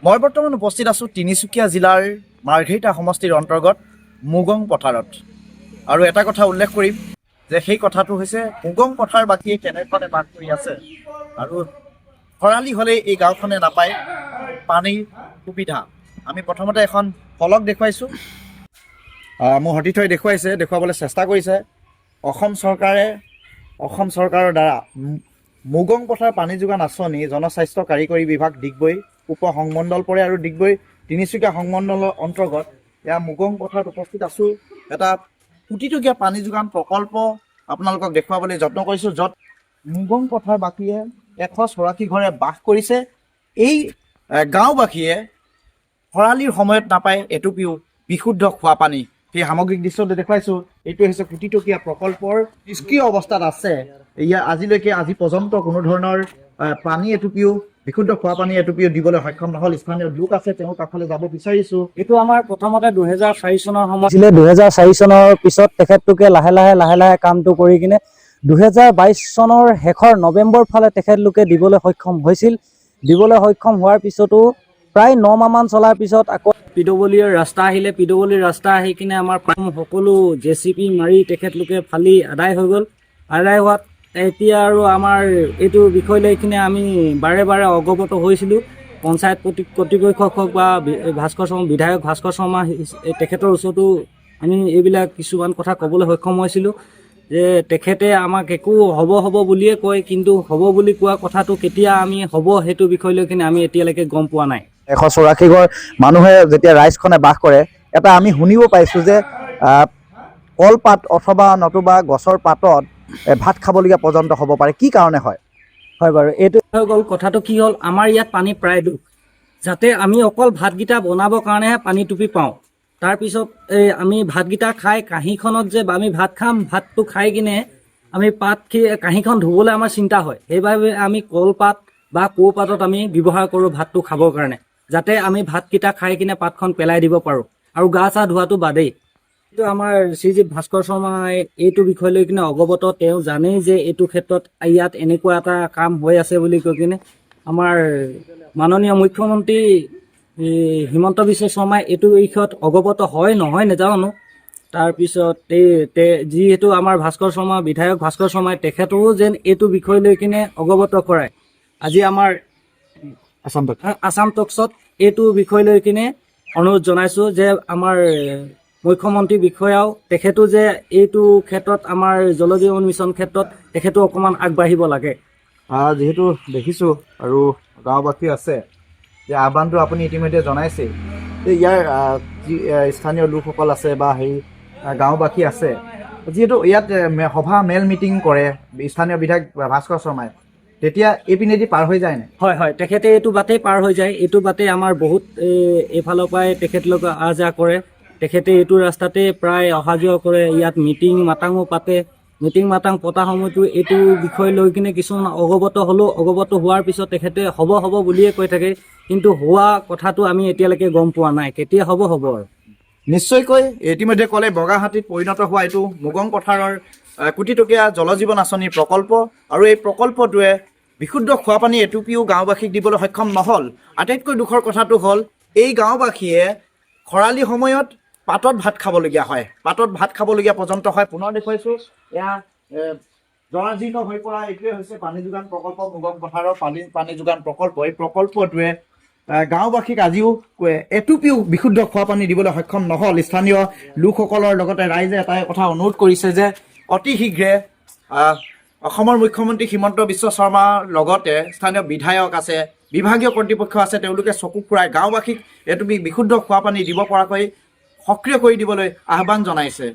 মই বৰ্তমান উপস্থিত আছোঁ তিনিচুকীয়া জিলাৰ মাৰ্ঘেৰিটা সমষ্টিৰ অন্তৰ্গত মুগং পথাৰত। আৰু এটা কথা উল্লেখ কৰিম যে সেই কথাটো হৈছে মুগং পথাৰ বাকীয়ে কেনেধৰণে বাস কৰি আছে আৰু খৰালি হ'লে এই গাঁওখনে নাপায় পানীৰ সুবিধা। আমি প্ৰথমতে এখন ফলক দেখুৱাইছোঁ, মোৰ সতীৰ্থই দেখুৱাবলৈ চেষ্টা কৰিছে। অসম চৰকাৰৰ দ্বাৰা মুগং পথাৰ পানী যোগান আঁচনি জনস্বাস্থ্য কাৰিকৰী বিভাগ ডিগবৈ উপ সংমণ্ডল পৰে আৰু ডিগবৈ তিনিচুকীয়া সংমণ্ডলৰ অন্তৰ্গত এয়া মুগং পথাৰত উপস্থিত আছোঁ। এটা কোটিটকীয়া পানী যোগান প্ৰকল্প আপোনালোকক দেখুৱাবলৈ যত্ন কৰিছোঁ, য'ত মুগং পথাৰ বাসীয়ে 184 ঘৰে বাস কৰিছে। এই গাঁওবাসীয়ে খৰালিৰ সময়ত নাপায় এটুপিও বিশুদ্ধ খোৱা পানী। সেই সামগ্ৰিক দৃশ্যটো দেখুৱাইছোঁ। এইটো হৈছে কোটিটকীয়া প্ৰকল্পৰ নিষ্ক্ৰিয় অৱস্থাত আছে। আজি পৰ্যন্ত কোনো ধৰণৰ পানী এটুপিও বিশুদ্ধ খোৱা পানী এটুপিও দিবলৈ সক্ষম নহ'ল। স্থানীয় লোক আছে, তেওঁৰ কাষলৈ যাব বিচাৰিছোঁ। এইটো আমাৰ প্ৰথমতে 2004 চনৰ সময় আছিলে। 2004 চনৰ পিছত তেখেতলোকে লাহে লাহে কামটো কৰি কিনে 2022 চনৰ শেষৰ নৱেম্বৰ ফালে তেখেতলোকে দিবলৈ সক্ষম হৈছিল। দিবলৈ সক্ষম হোৱাৰ পিছতো প্ৰায় 9 মাহমান চলাৰ পিছত আকৌ পিডব্লিউৰ ৰাস্তা আহিলে। পিডব্লিউৰ ৰাস্তা আহি কিনে আমাৰ সকলো জেচিপি মাৰি তেখেতলোকে ফালি আদায় হৈ গ'ল। আদায় হোৱাত এতিয়া আৰু আমাৰ এইটো বিষয় লৈ কিনে আমি বাৰে অৱগত হৈছিলোঁ। পঞ্চায়ত কৰ্তৃপক্ষক হওক বা বিধায়ক ভাস্কৰ শৰ্মা তেখেতৰ ওচৰতো আমি এইবিলাক কিছুমান কথা ক'বলৈ সক্ষম হৈছিলোঁ যে তেখেতে আমাক একো হ'ব বুলিয়ে কয়, কিন্তু হ'ব বুলি কোৱা কথাটো কেতিয়া আমি হ'ব সেইটো বিষয় লৈ কিনে আমি এতিয়ালৈকে গম পোৱা নাই। 184 ঘৰ মানুহে যেতিয়া ৰাইজখনে বাস কৰে, এটা আমি শুনিব পাইছোঁ যে কলপাত অথবা নতুবা গছৰ পাতত ভাত খাবলগীয়া পৰ্যন্ত হ'ব পাৰে। কি কাৰণে হয়? হয় বাৰু, এইটো হৈ গ'ল। কথাটো কি হ'ল, আমাৰ ইয়াত পানী প্ৰায় দুখ, যাতে আমি অকল ভাতকেইটা বনাবৰ কাৰণেহে পানী টুপি পাওঁ। তাৰপিছত আমি ভাতকেইটা খাই কাঁহীখনত যে আমি ভাত খাম, ভাতটো খাই কিনে আমি কাঁহীখন ধুবলৈ আমাৰ চিন্তা হয়। সেইবাবে আমি কলপাত বা কৌপাতত আমি ব্যৱহাৰ কৰোঁ ভাতটো খাবৰ কাৰণে, যাতে আমি ভাতকেইটা খাই কিনে পাতখন পেলাই দিব পাৰোঁ। আৰু গা চা ধোৱাটো বাদেই। কিন্তু আমাৰ শ্ৰীযুত ভাস্কৰ শৰ্মাই এইটো বিষয় লৈ কিনে অৱগত, তেওঁ জানেই যে এইটো ক্ষেত্ৰত ইয়াত এনেকুৱা এটা কাম হৈ আছে বুলি কৈ কিনে আমাৰ মাননীয় মুখ্যমন্ত্ৰী হিমন্ত বিশ্ব শৰ্মাই এইটো বিষয়ত অৱগত হয় নহয় নাজানো। তাৰপিছত যিহেতু আমাৰ বিধায়ক ভাস্কৰ শৰ্মাই তেখেতৰো যেন এইটো বিষয় লৈ কিনে অৱগত কৰায়। আজি আমাৰ আছাম টকছত এইটো বিষয় লৈ কিনে অনুৰোধ জনাইছোঁ যে আমাৰ মুখ্যমন্ত্ৰী বিষয়াও তেখেতো যে এইটো ক্ষেত্ৰত আমাৰ জল জীৱন মিছন ক্ষেত্ৰত তেখেতো অকণমান আগবাঢ়িব লাগে। যিহেতু দেখিছোঁ আৰু গাঁওবাসী আছে যে আহ্বানটো আপুনি ইতিমধ্যে জনাইছেই যে ইয়াৰ যি স্থানীয় লোকসকল আছে বা গাঁওবাসী আছে, যিহেতু ইয়াত সভা মেল মিটিং কৰে স্থানীয় বিধায়ক ভাস্কৰ শৰ্মাই, তেতিয়া এইপিনেদি পাৰ হৈ যায় নাই? হয়, তেখেতে এইটো বাটেই পাৰ হৈ যায়। এইটো বাটেই আমাৰ বহুত এইফালৰ পৰাই তেখেতলোক অহা যোৱা কৰে। তেখেতে এইটো ৰাস্তাতে প্ৰায় অহা যোৱা কৰে। ইয়াত মিটিং মাটাঙো পাতে। মিটিং মাটাং পতা সময়তো এইটো বিষয় লৈ কিনে কিছুমান অৱগত হোৱাৰ পিছত তেখেতে হ'ব বুলিয়ে কৈ থাকে, কিন্তু হোৱা কথাটো আমি এতিয়ালৈকে গম পোৱা নাই। কেতিয়া হ'ব আৰু নিশ্চয়কৈ ইতিমধ্যে ক'লে বগাহাতীত পৰিণত হোৱা এইটো মুগং পথাৰৰ কোটিটকীয়া জল জীৱন আঁচনিৰ প্ৰকল্প, আৰু এই প্ৰকল্পটোৱে বিশুদ্ধ খোৱা পানী এটুপিও গাঁওবাসীক দিবলৈ সক্ষম নহ'ল। আটাইতকৈ দুখৰ কথাটো হ'ল এই গাঁওবাসীয়ে খৰালি সময়ত পাতত ভাত খাবলগীয়া হয়, পৰ্যন্ত হয়। পুনৰ দেখুৱাইছোঁ, এয়া জৰাজীৰ্ণ হৈ পৰা এইটোৱে হৈছে পানী যোগান প্ৰকল্প, মুগং পথাৰৰ পানী যোগান প্ৰকল্প। এই প্ৰকল্পটোৱে গাঁওবাসীক আজিও এটুপিও বিশুদ্ধ খোৱা পানী দিবলৈ সক্ষম নহ'ল। স্থানীয় লোকসকলৰ লগতে ৰাইজে এটাই কথা অনুৰোধ কৰিছে যে অতি শীঘ্ৰে অসমৰ মুখ্যমন্ত্ৰী হিমন্ত বিশ্ব শৰ্মাৰ লগতে স্থানীয় বিধায়ক আছে, বিভাগীয় কৰ্তৃপক্ষ আছে, তেওঁলোকে চকু ফুৰাই গাঁওবাসীক এটুপি বিশুদ্ধ খোৱা পানী দিব পৰাকৈ সক্ৰিয় কৰি দিবলৈ আহ্বান জনাইছে।